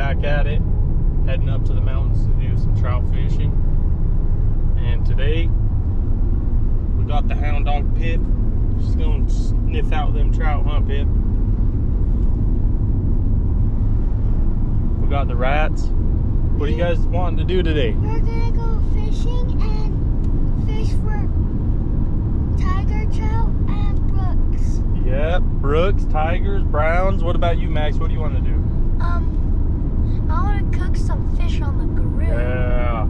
back at it, heading up to the mountains to do some trout fishing. And today we got the hound dog Pip. Just gonna sniff out them trout, huh, Pip? We got the rats. What are you guys wanting to do today? We're gonna go fishing and fish for tiger trout and brooks. Yep, brooks, tigers, browns. What about you, Max? What do you want to do? I want to cook some fish on the grill. Yeah,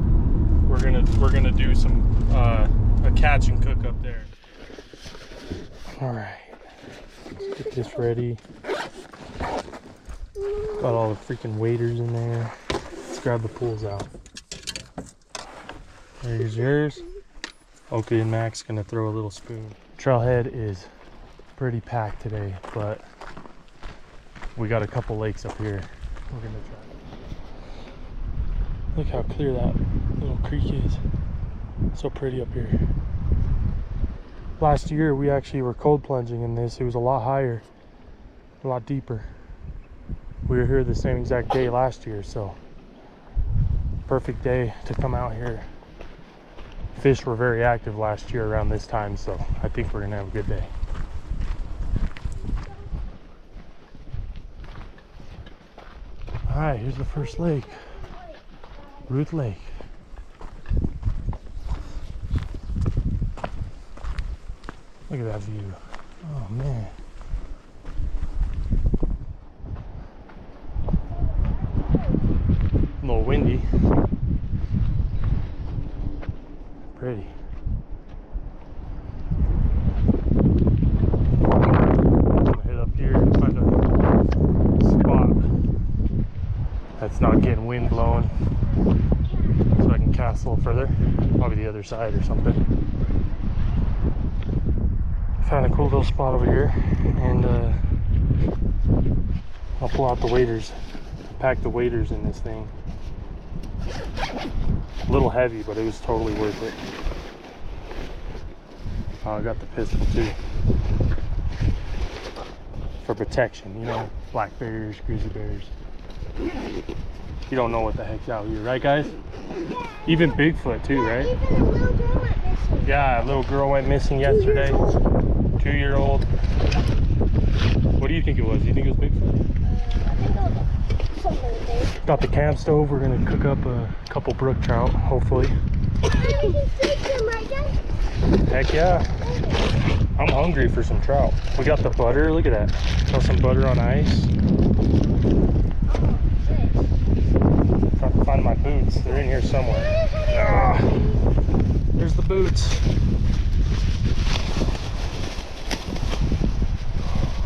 we're gonna do some a catch and cook up there. All right, let's get this ready. Got all the freaking waders in there. Let's grab the pools out. There's yours. Okay, and Max gonna throw a little spoon. Trailhead is pretty packed today, but we got a couple lakes up here. We're gonna try. Look how clear that little creek is. So pretty up here. Last year we actually were cold plunging in this. It was a lot higher, a lot deeper. We were here the same exact day last year, so perfect day to come out here. Fish were very active last year around this time, so I think we're gonna have a good day. All right, here's the first lake, Ruth Lake. Look at that view. Oh man. A little windy. Pretty. I'm gonna head up here and find a spot that's not getting wind blowing, so I can cast a little further, probably the other side or something. Found a cool little spot over here, and I'll pull out the waders, pack the waders in this thing. A little heavy, but it was totally worth it. I got the pistol too, for protection, you know, black bears, grizzly bears. You don't know what the heck's out here, right guys? Even Bigfoot too, right? Even a little girl went missing. Yeah, a little girl went missing yesterday. 2-year-old. What do you think it was? Do you think it was Bigfoot? I think it was something big. Got the camp stove. We're gonna cook up a couple brook trout, hopefully. We can fish them, right, Dad? Heck yeah. I'm hungry for some trout. We got the butter. Look at that. Got some butter on ice. Trying to find my boots. They're in here somewhere. Ah, there's the boots.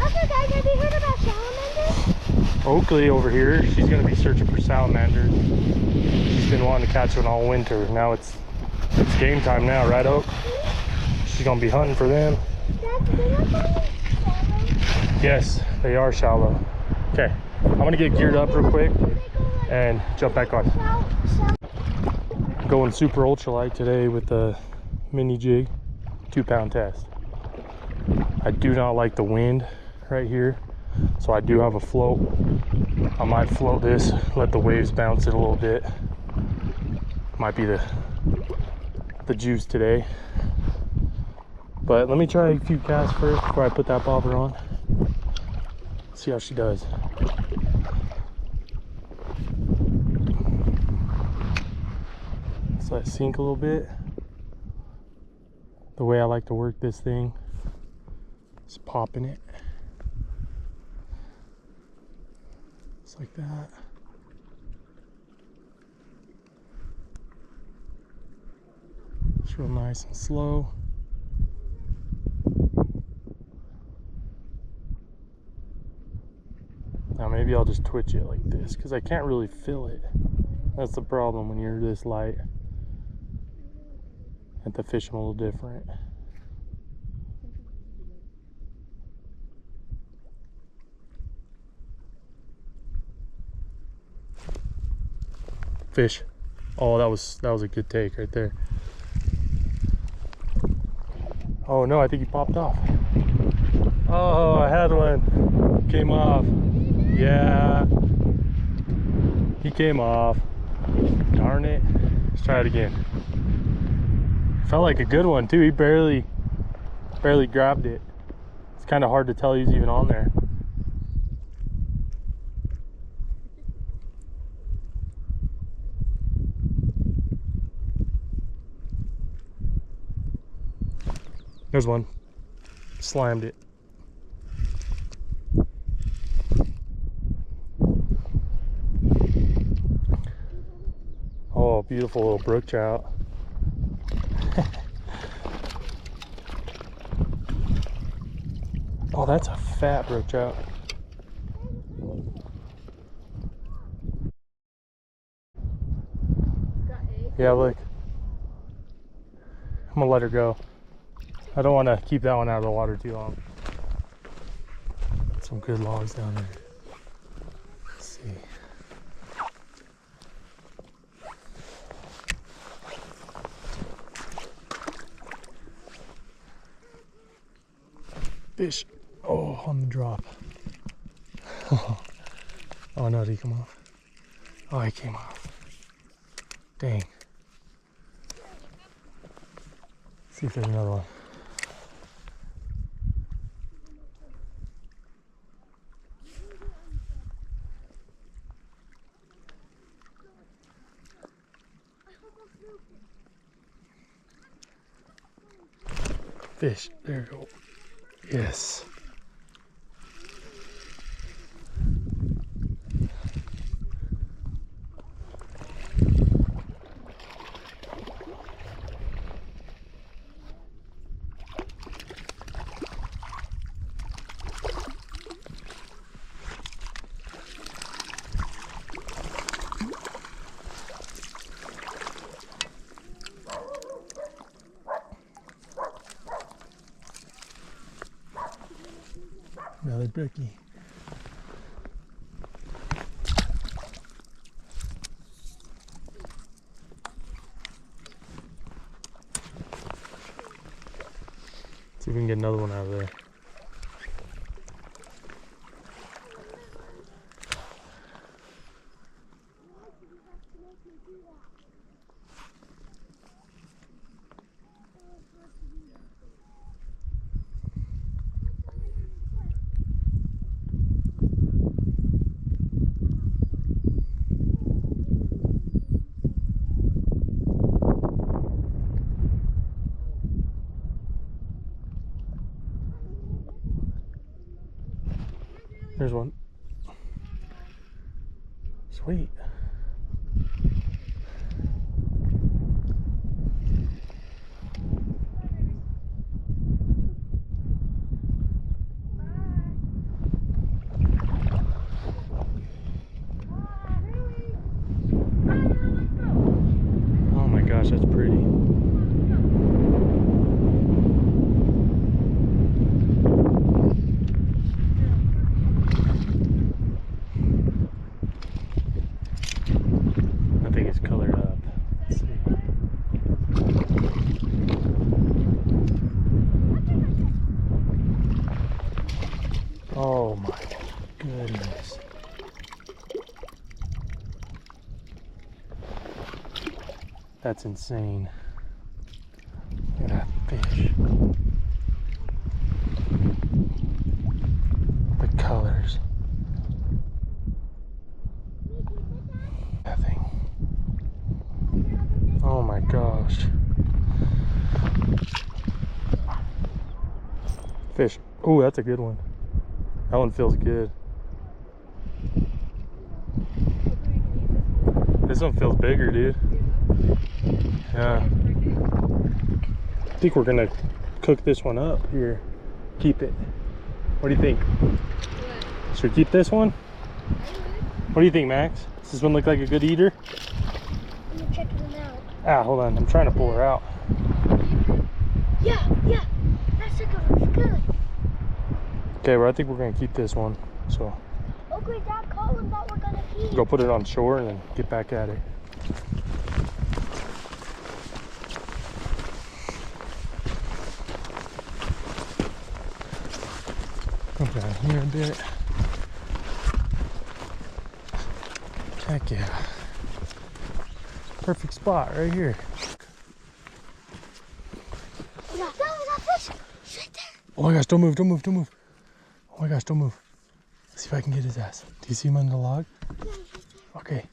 Okay, guys, have you heard about salamanders? Oakley over here, she's gonna be searching for salamanders. She's been wanting to catch one all winter. Now it's game time now, right, Oak? She's gonna be hunting for them. Yes, they are shallow. Okay, I'm gonna get geared up real quick and jump back on. Going super ultralight today with the mini jig, 2-pound test. I do not like the wind right here, so I do have a float. I might float this, let the waves bounce it a little bit. Might be the juice today. But let me try a few casts first before I put that bobber on. See how she does. Let's let it sink a little bit. The way I like to work this thing is popping it. Just like that. It's real nice and slow. Now maybe I'll just twitch it like this because I can't really feel it. That's the problem when you're this light. And the fish are a little different. Fish. Oh, that was a good take right there. Oh no, I think he popped off. Oh, I had one. Came off. Yeah. He came off. Darn it. Let's try it again. Felt like a good one too. He barely grabbed it. It's kind of hard to tell he's even on there. There's one. Slammed it. Oh, beautiful little brook trout. Oh, that's a fat brook trout. Yeah, look. I'm gonna let her go. I don't want to keep that one out of the water too long. Some good logs down there. Let's see. Fish. Oh, on the drop. Oh no, did he come off? Oh, he came off. Dang. Let's see if there's another one. Fish. There you go. Yes. Another brookie. See if we can get another one out of there. There's one. Sweet. Oh my gosh, that's pretty. Oh my goodness. That's insane. Look at that fish. The colors. That thing. Oh my gosh. Fish. Oh, that's a good one. That one feels good. This one feels bigger, dude. Yeah. I think we're gonna cook this one up here. Keep it. What do you think? What? Should we keep this one? What do you think, Max? Does this one look like a good eater? I'm checking it out. Ah, hold on. I'm trying to pull her out. Yeah. That's a good one. Good. Okay, well, I think we're gonna keep this one. So. Okay, Dad, call him that we're gonna keep. Go put it on shore and then get back at it. Come down here a bit. Heck yeah. Perfect spot right here. We got fish. He's right there. Oh my gosh, don't move, don't move, don't move. Oh my gosh, don't move. Let's see if I can get his ass. Do you see him on the log? Yeah, he's right there. Okay.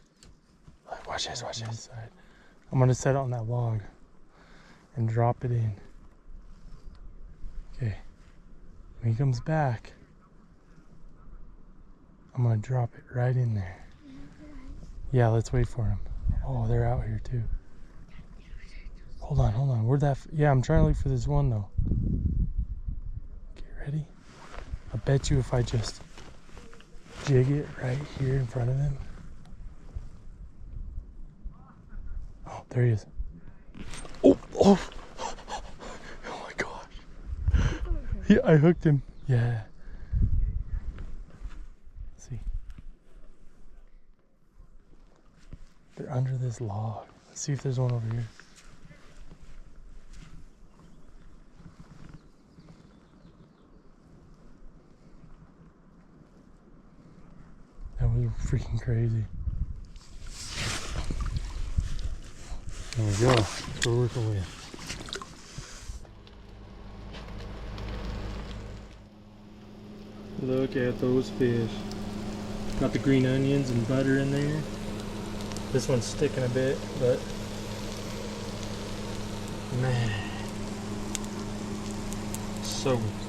Watch this side. I'm gonna set it on that log and drop it in. Okay. When he comes back, I'm gonna drop it right in there. Yeah, let's wait for him. Oh, they're out here too. Hold on. Where'd that? Yeah, I'm trying to look for this one though. Okay, ready? I bet you if I just jig it right here in front of him. Oh, there he is. Oh my gosh. Yeah, I hooked him. Yeah. Let's see. They're under this log. Let's see if there's one over here. That was freaking crazy. There we go. That's what we're working with. Look at those fish. Got the green onions and butter in there. This one's sticking a bit, but man, so good.